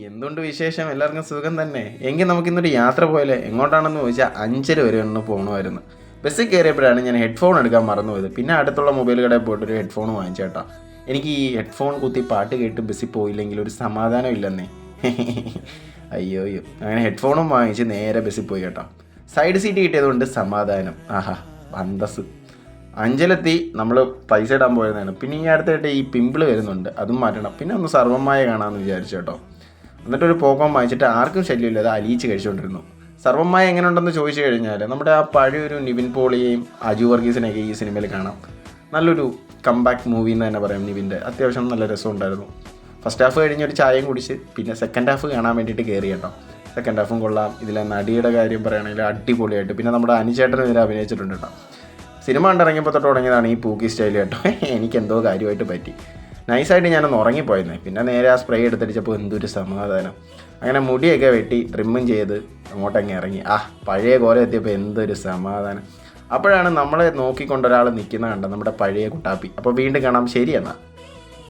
എന്തുണ്ട് വിശേഷം? എല്ലാവർക്കും സുഖം തന്നെ. എങ്കിൽ നമുക്കിന്നൊരു യാത്ര പോയാലേ? എങ്ങോട്ടാണെന്ന് ചോദിച്ചാൽ അഞ്ചൽ വരെ ഒന്ന് പോകണമായിരുന്നു. ബസ്സിൽ കയറിയപ്പോഴാണ് ഞാൻ ഹെഡ്ഫോൺ എടുക്കാൻ മറന്നുപോയത്. പിന്നെ അടുത്തുള്ള മൊബൈൽ കടയിൽ പോയിട്ട് ഒരു ഹെഡ്ഫോൺ വാങ്ങിച്ചേട്ടാ. എനിക്ക് ഈ ഹെഡ്ഫോൺ കുത്തി പാട്ട് കേട്ട് ബസ്സിൽ പോയില്ലെങ്കിൽ ഒരു സമാധാനം ഇല്ലെന്നേ. അയ്യോ അയ്യോ. അങ്ങനെ ഹെഡ്ഫോണും വാങ്ങിച്ച് നേരെ ബസ്സിൽ പോയി കേട്ടോ. സൈഡ് സീറ്റ് കിട്ടിയതുകൊണ്ട് സമാധാനം. ആഹാ, അന്തസ്. അഞ്ചലെത്തി നമ്മൾ പൈസ ഇടാൻ പോയതാണ്. പിന്നെ ഈ അടുത്തായിട്ട് ഈ പിമ്പിൾ വരുന്നുണ്ട്, അതും മാറ്റണം. പിന്നെ ഒന്ന് സർവ്വമായ കാണാമെന്ന് വിചാരിച്ചു കേട്ടോ. എന്നിട്ടൊരു പോക്കോം വാങ്ങിച്ചിട്ട് ആർക്കും ശല്യമില്ല, അത് അലിയിച്ച് കഴിച്ചുകൊണ്ടിരുന്നു. സർവ്വമായ എങ്ങനെ ഉണ്ടെന്ന് ചോദിച്ചു കഴിഞ്ഞാൽ നമ്മുടെ ആ പഴയൊരു നിവിൻ പോളിയെയും അജു വർഗീസിനെയൊക്കെ ഈ സിനിമയിൽ കാണാം. നല്ലൊരു കംബാക്ക് മൂവി എന്ന് തന്നെ പറയാം. നിവിൻ്റെ അത്യാവശ്യം നല്ല രസമുണ്ടായിരുന്നു. ഫസ്റ്റ് ഹാഫ് കഴിഞ്ഞൊരു ചായയും കുടിച്ച് പിന്നെ സെക്കൻഡ് ഹാഫ് കാണാൻ വേണ്ടിയിട്ട് കയറി കേട്ടോ. സെക്കൻഡ് ഹാഫും കൊള്ളാം. ഇതിലെ നടിയുടെ കാര്യം പറയുകയാണെങ്കിൽ അടിപൊളിയായിട്ട്. പിന്നെ നമ്മുടെ അനുചേട്ടനും ഇതിൽ അഭിനയിച്ചിട്ടുണ്ട് കേട്ടോ. സിനിമ കണ്ടിറങ്ങിയപ്പോൾ തൊട്ട് തുടങ്ങിയതാണ് ഈ പൂക്കി സ്റ്റൈൽ കേട്ടോ. എനിക്കെന്തോ കാര്യമായിട്ട് പറ്റി. നൈസായിട്ട് ഞാനൊന്ന് ഉറങ്ങിപ്പോയെന്നേ. പിന്നെ നേരെ ആ സ്പ്രേ എടുത്തടിച്ചപ്പോൾ എന്തൊരു സമാധാനം. അങ്ങനെ മുടിയൊക്കെ വെട്ടി ട്രിമ്മും ചെയ്ത് അങ്ങോട്ടങ്ങ് ഇറങ്ങി. പഴയ കോലം എത്തിയപ്പോൾ എന്തൊരു സമാധാനം. അപ്പോഴാണ് നമ്മളെ നോക്കിക്കൊണ്ടൊരാൾ നിൽക്കുന്ന കണ്ടത്, നമ്മുടെ പഴയ കുട്ടാപ്പി. അപ്പോൾ വീണ്ടും കാണാം. ശരി എന്നാൽ.